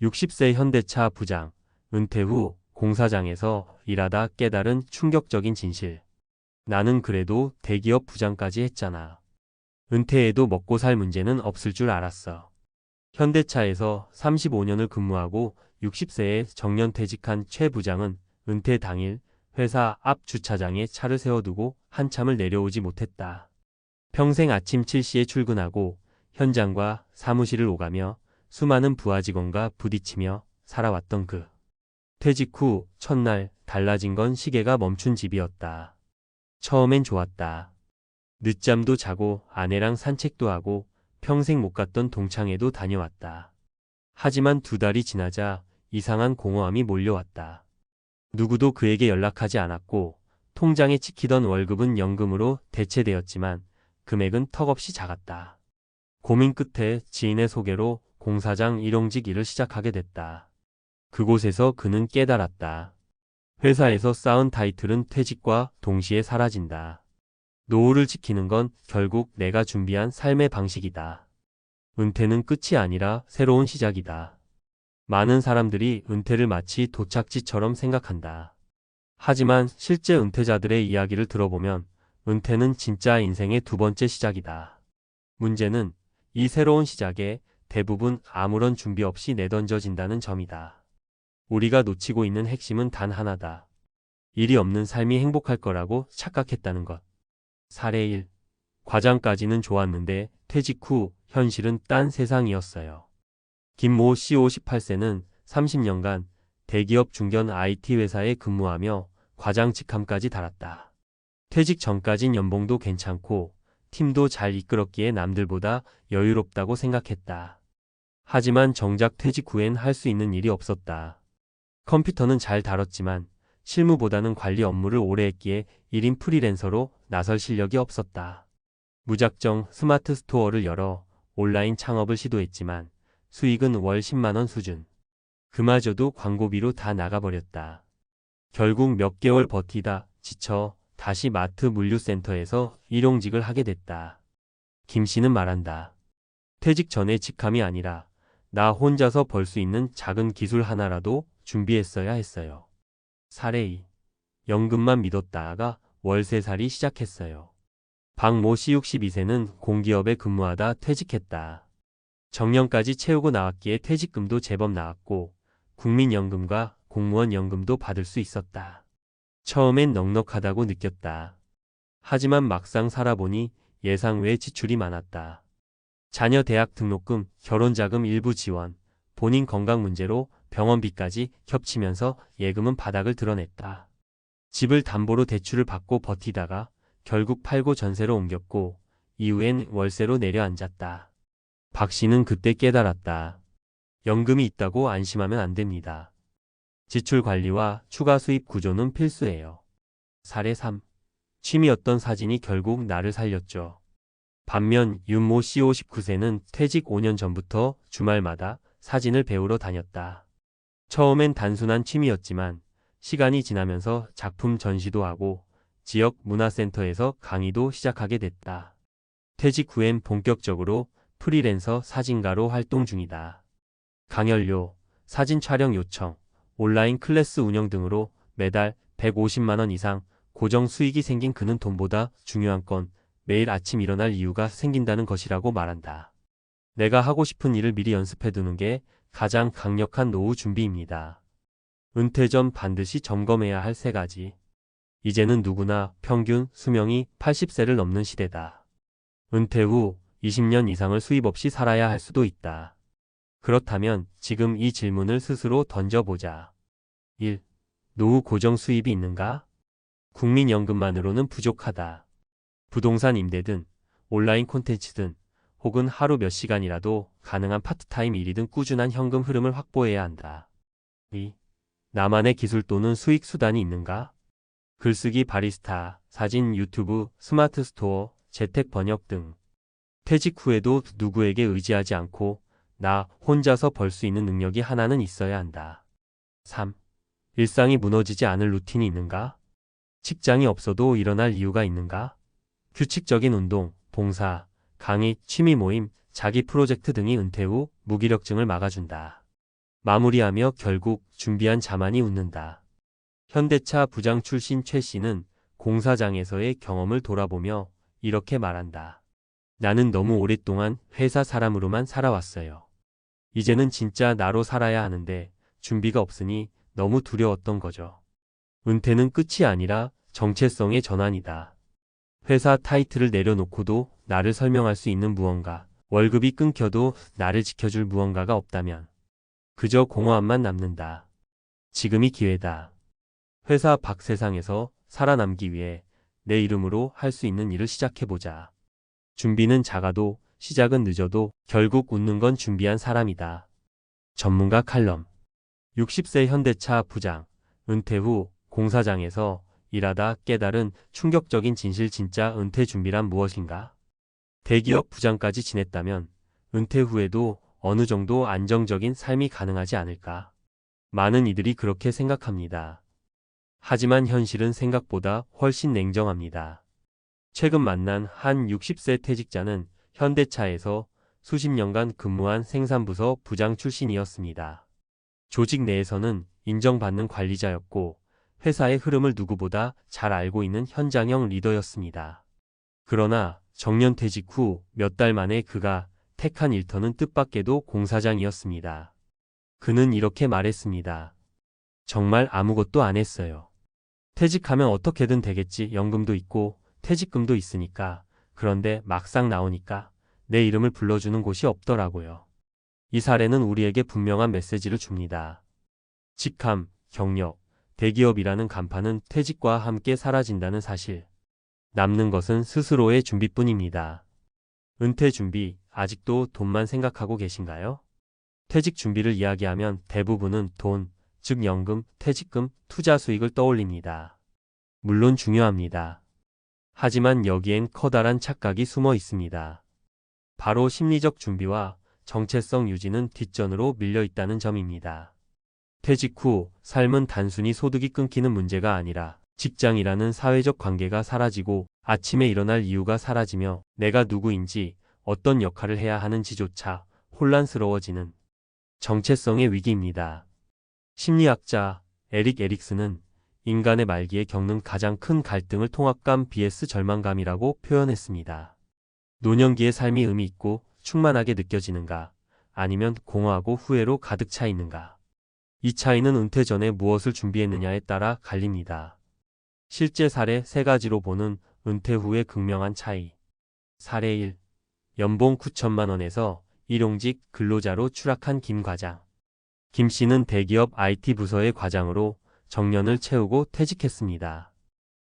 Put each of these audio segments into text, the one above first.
60세 현대차 부장, 은퇴 후 공사장에서 일하다 깨달은 충격적인 진실. 나는 그래도 대기업 부장까지 했잖아. 은퇴해도 먹고 살 문제는 없을 줄 알았어. 현대차에서 35년을 근무하고 60세에 정년퇴직한 최 부장은 은퇴 당일 회사 앞 주차장에 차를 세워두고 한참을 내려오지 못했다. 평생 아침 7시에 출근하고 현장과 사무실을 오가며 수많은 부하 직원과 부딪히며 살아왔던 그. 퇴직 후 첫날 달라진 건 시계가 멈춘 집이었다. 처음엔 좋았다. 늦잠도 자고 아내랑 산책도 하고 평생 못 갔던 동창회도 다녀왔다. 하지만 2달이 지나자 이상한 공허함이 몰려왔다. 누구도 그에게 연락하지 않았고 통장에 찍히던 월급은 연금으로 대체되었지만 금액은 턱없이 작았다. 고민 끝에 지인의 소개로 공사장 일용직 일을 시작하게 됐다. 그곳에서 그는 깨달았다. 회사에서 쌓은 타이틀은 퇴직과 동시에 사라진다. 노후를 지키는 건 결국 내가 준비한 삶의 방식이다. 은퇴는 끝이 아니라 새로운 시작이다. 많은 사람들이 은퇴를 마치 도착지처럼 생각한다. 하지만 실제 은퇴자들의 이야기를 들어보면 은퇴는 진짜 인생의 2번째 시작이다. 문제는 이 새로운 시작에 대부분 아무런 준비 없이 내던져진다는 점이다. 우리가 놓치고 있는 핵심은 단 하나다. 일이 없는 삶이 행복할 거라고 착각했다는 것. 사례 1. 과장까지는 좋았는데 퇴직 후 현실은 딴 세상이었어요. 김모 씨 58세는 30년간 대기업 중견 IT 회사에 근무하며 과장 직함까지 달았다. 퇴직 전까진 연봉도 괜찮고 팀도 잘 이끌었기에 남들보다 여유롭다고 생각했다. 하지만 정작 퇴직 후엔 할 수 있는 일이 없었다. 컴퓨터는 잘 다뤘지만 실무보다는 관리 업무를 오래 했기에 1인 프리랜서로 나설 실력이 없었다. 무작정 스마트 스토어를 열어 온라인 창업을 시도했지만 수익은 월 10만 원 수준. 그마저도 광고비로 다 나가버렸다. 결국 몇 개월 버티다 지쳐 다시 마트 물류센터에서 일용직을 하게 됐다. 김 씨는 말한다. 퇴직 전에 직함이 아니라 나 혼자서 벌 수 있는 작은 기술 하나라도 준비했어야 했어요. 사례 2. 연금만 믿었다가 월세살이 시작했어요. 박모 씨 62세는 공기업에 근무하다 퇴직했다. 정년까지 채우고 나왔기에 퇴직금도 제법 나왔고 국민연금과 공무원 연금도 받을 수 있었다. 처음엔 넉넉하다고 느꼈다. 하지만 막상 살아보니 예상 외 지출이 많았다. 자녀 대학 등록금, 결혼자금 일부 지원, 본인 건강 문제로 병원비까지 겹치면서 예금은 바닥을 드러냈다. 집을 담보로 대출을 받고 버티다가 결국 팔고 전세로 옮겼고 이후엔 월세로 내려앉았다. 박 씨는 그때 깨달았다. 연금이 있다고 안심하면 안 됩니다. 지출 관리와 추가 수입 구조는 필수예요. 사례 3. 취미였던 사진이 결국 나를 살렸죠. 반면 윤모 씨 59세는 퇴직 5년 전부터 주말마다 사진을 배우러 다녔다. 처음엔 단순한 취미였지만 시간이 지나면서 작품 전시도 하고 지역 문화센터에서 강의도 시작하게 됐다. 퇴직 후엔 본격적으로 프리랜서 사진가로 활동 중이다. 강연료, 사진 촬영 요청, 온라인 클래스 운영 등으로 매달 150만 원 이상 고정 수익이 생긴 그는 돈보다 중요한 건 매일 아침 일어날 이유가 생긴다는 것이라고 말한다. 내가 하고 싶은 일을 미리 연습해두는 게 가장 강력한 노후 준비입니다. 은퇴 전 반드시 점검해야 할 3가지. 이제는 누구나 평균 수명이 80세를 넘는 시대다. 은퇴 후 20년 이상을 수입 없이 살아야 할 수도 있다. 그렇다면 지금 이 질문을 스스로 던져보자. 1. 노후 고정 수입이 있는가? 국민연금만으로는 부족하다. 부동산 임대든 온라인 콘텐츠든 혹은 하루 몇 시간이라도 가능한 파트타임 일이든 꾸준한 현금 흐름을 확보해야 한다. 2. 나만의 기술 또는 수익 수단이 있는가? 글쓰기 바리스타, 사진 유튜브, 스마트 스토어, 재택 번역 등. 퇴직 후에도 누구에게 의지하지 않고 나 혼자서 벌 수 있는 능력이 하나는 있어야 한다. 3. 일상이 무너지지 않을 루틴이 있는가? 직장이 없어도 일어날 이유가 있는가? 규칙적인 운동, 봉사, 강의, 취미 모임, 자기 프로젝트 등이 은퇴 후 무기력증을 막아준다. 마무리하며 결국 준비한 자만이 웃는다. 현대차 부장 출신 최 씨는 공사장에서의 경험을 돌아보며 이렇게 말한다. 나는 너무 오랫동안 회사 사람으로만 살아왔어요. 이제는 진짜 나로 살아야 하는데 준비가 없으니 너무 두려웠던 거죠. 은퇴는 끝이 아니라 정체성의 전환이다. 회사 타이틀을 내려놓고도 나를 설명할 수 있는 무언가, 월급이 끊겨도 나를 지켜줄 무언가가 없다면 그저 공허함만 남는다. 지금이 기회다. 회사 밖 세상에서 살아남기 위해 내 이름으로 할 수 있는 일을 시작해보자. 준비는 작아도 시작은 늦어도 결국 웃는 건 준비한 사람이다. 전문가 칼럼. 60세 현대차 부장, 은퇴 후 공사장에서 일하다 깨달은 충격적인 진실. 진짜 은퇴 준비란 무엇인가? 대기업 부장까지 지냈다면 은퇴 후에도 어느 정도 안정적인 삶이 가능하지 않을까? 많은 이들이 그렇게 생각합니다. 하지만 현실은 생각보다 훨씬 냉정합니다. 최근 만난 한 60세 퇴직자는 현대차에서 수십 년간 근무한 생산부서 부장 출신이었습니다. 조직 내에서는 인정받는 관리자였고 회사의 흐름을 누구보다 잘 알고 있는 현장형 리더였습니다. 그러나 정년 퇴직 후 몇 달 만에 그가 택한 일터는 뜻밖에도 공사장이었습니다. 그는 이렇게 말했습니다. 정말 아무것도 안 했어요. 퇴직하면 어떻게든 되겠지. 연금도 있고 퇴직금도 있으니까. 그런데 막상 나오니까 내 이름을 불러주는 곳이 없더라고요. 이 사례는 우리에게 분명한 메시지를 줍니다. 직함, 경력, 대기업이라는 간판은 퇴직과 함께 사라진다는 사실. 남는 것은 스스로의 준비뿐입니다. 은퇴 준비, 아직도 돈만 생각하고 계신가요? 퇴직 준비를 이야기하면 대부분은 돈, 즉 연금, 퇴직금, 투자 수익을 떠올립니다. 물론 중요합니다. 하지만 여기엔 커다란 착각이 숨어 있습니다. 바로 심리적 준비와 정체성 유지는 뒷전으로 밀려 있다는 점입니다. 퇴직 후 삶은 단순히 소득이 끊기는 문제가 아니라 직장이라는 사회적 관계가 사라지고 아침에 일어날 이유가 사라지며 내가 누구인지 어떤 역할을 해야 하는지조차 혼란스러워지는 정체성의 위기입니다. 심리학자 에릭 에릭슨은 인간의 말기에 겪는 가장 큰 갈등을 통합감 vs 절망감이라고 표현했습니다. 노년기의 삶이 의미 있고 충만하게 느껴지는가, 아니면 공허하고 후회로 가득 차 있는가. 이 차이는 은퇴 전에 무엇을 준비했느냐에 따라 갈립니다. 실제 사례 3가지로 보는 은퇴 후의 극명한 차이. 사례 1. 연봉 9천만 원에서 일용직 근로자로 추락한 김 과장. 김 씨는 대기업 IT 부서의 과장으로 정년을 채우고 퇴직했습니다.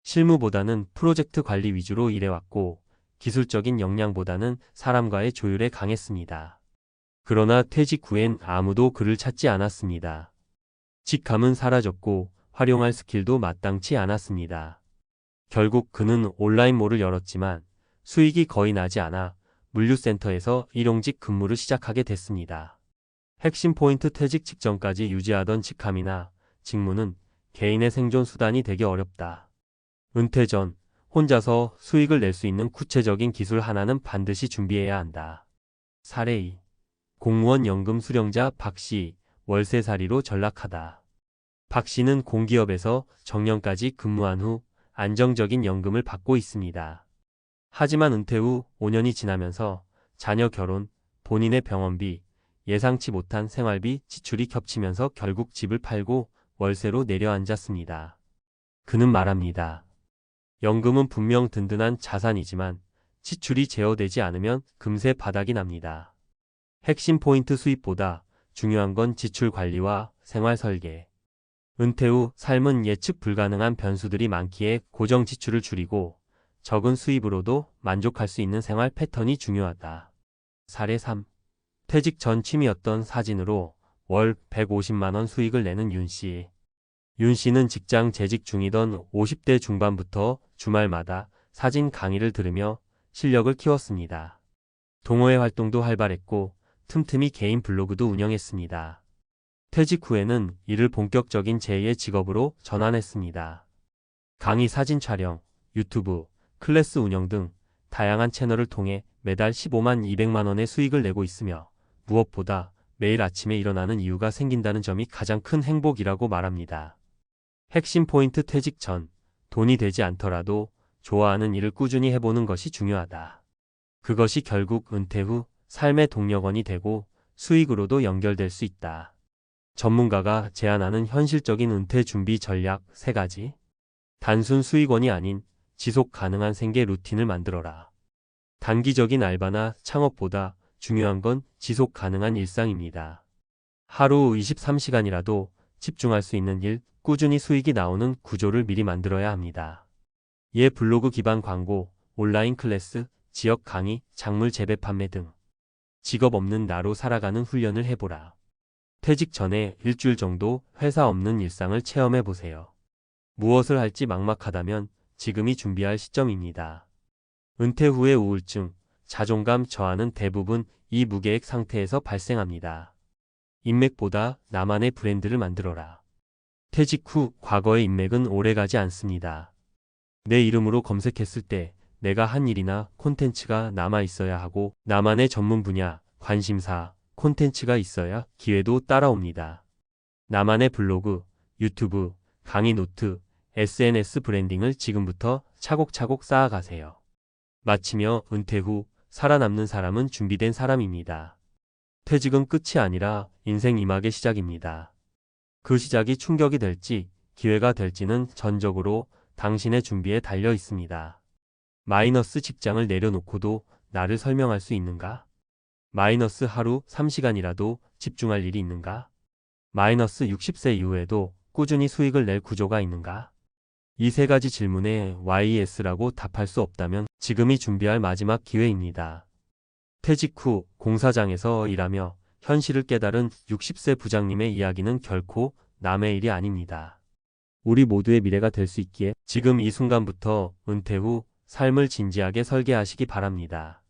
실무보다는 프로젝트 관리 위주로 일해왔고 기술적인 역량보다는 사람과의 조율에 강했습니다. 그러나 퇴직 후엔 아무도 그를 찾지 않았습니다. 직함은 사라졌고 활용할 스킬도 마땅치 않았습니다. 결국 그는 온라인몰을 열었지만 수익이 거의 나지 않아 물류센터에서 일용직 근무를 시작하게 됐습니다. 핵심 포인트. 퇴직 직전까지 유지하던 직함이나 직무는 개인의 생존 수단이 되기 어렵다. 은퇴 전 혼자서 수익을 낼 수 있는 구체적인 기술 하나는 반드시 준비해야 한다. 사례 2. 공무원 연금 수령자 박 씨, 월세살이로 전락하다. 박 씨는 공기업에서 정년까지 근무한 후 안정적인 연금을 받고 있습니다. 하지만 은퇴 후 5년이 지나면서 자녀 결혼, 본인의 병원비, 예상치 못한 생활비 지출이 겹치면서 결국 집을 팔고 월세로 내려앉았습니다. 그는 말합니다. 연금은 분명 든든한 자산이지만 지출이 제어되지 않으면 금세 바닥이 납니다. 핵심 포인트. 수입보다 중요한 건 지출 관리와 생활 설계. 은퇴 후 삶은 예측 불가능한 변수들이 많기에 고정 지출을 줄이고 적은 수입으로도 만족할 수 있는 생활 패턴이 중요하다. 사례 3. 퇴직 전 취미였던 사진으로 월 150만 원 수익을 내는 윤 씨. 윤 씨는 직장 재직 중이던 50대 중반부터 주말마다 사진 강의를 들으며 실력을 키웠습니다. 동호회 활동도 활발했고 틈틈이 개인 블로그도 운영했습니다. 퇴직 후에는 이를 본격적인 제2의 직업으로 전환했습니다. 강의 사진 촬영, 유튜브, 클래스 운영 등 다양한 채널을 통해 매달 15만 200만 원의 수익을 내고 있으며 무엇보다 매일 아침에 일어나는 이유가 생긴다는 점이 가장 큰 행복이라고 말합니다. 핵심 포인트 퇴직 전, 돈이 되지 않더라도 좋아하는 일을 꾸준히 해보는 것이 중요하다. 그것이 결국 은퇴 후 삶의 동력원이 되고 수익으로도 연결될 수 있다. 전문가가 제안하는 현실적인 은퇴 준비 전략 3가지. 단순 수익원이 아닌 지속 가능한 생계 루틴을 만들어라. 단기적인 알바나 창업보다 중요한 건 지속 가능한 일상입니다. 하루 23시간이라도 집중할 수 있는 일, 꾸준히 수익이 나오는 구조를 미리 만들어야 합니다. 블로그 기반 광고, 온라인 클래스, 지역 강의, 작물 재배 판매 등 직업 없는 나로 살아가는 훈련을 해보라. 퇴직 전에 일주일 정도 회사 없는 일상을 체험해 보세요. 무엇을 할지 막막하다면 지금이 준비할 시점입니다. 은퇴 후의 우울증, 자존감 저하는 대부분 이 무계획 상태에서 발생합니다. 인맥보다 나만의 브랜드를 만들어라. 퇴직 후 과거의 인맥은 오래가지 않습니다. 내 이름으로 검색했을 때 내가 한 일이나 콘텐츠가 남아 있어야 하고 나만의 전문 분야, 관심사, 콘텐츠가 있어야 기회도 따라옵니다. 나만의 블로그, 유튜브, 강의 노트, SNS 브랜딩을 지금부터 차곡차곡 쌓아가세요. 마치며 은퇴 후 살아남는 사람은 준비된 사람입니다. 퇴직은 끝이 아니라 인생 2막의 시작입니다. 그 시작이 충격이 될지 기회가 될지는 전적으로 당신의 준비에 달려 있습니다. 마이너스 직장을 내려놓고도 나를 설명할 수 있는가? 마이너스 하루 3시간이라도 집중할 일이 있는가? 마이너스 60세 이후에도 꾸준히 수익을 낼 구조가 있는가? 이 3가지 질문에 YES라고 답할 수 없다면 지금이 준비할 마지막 기회입니다. 퇴직 후 공사장에서 일하며 현실을 깨달은 60세 부장님의 이야기는 결코 남의 일이 아닙니다. 우리 모두의 미래가 될 수 있기에 지금 이 순간부터 은퇴 후 삶을 진지하게 설계하시기 바랍니다.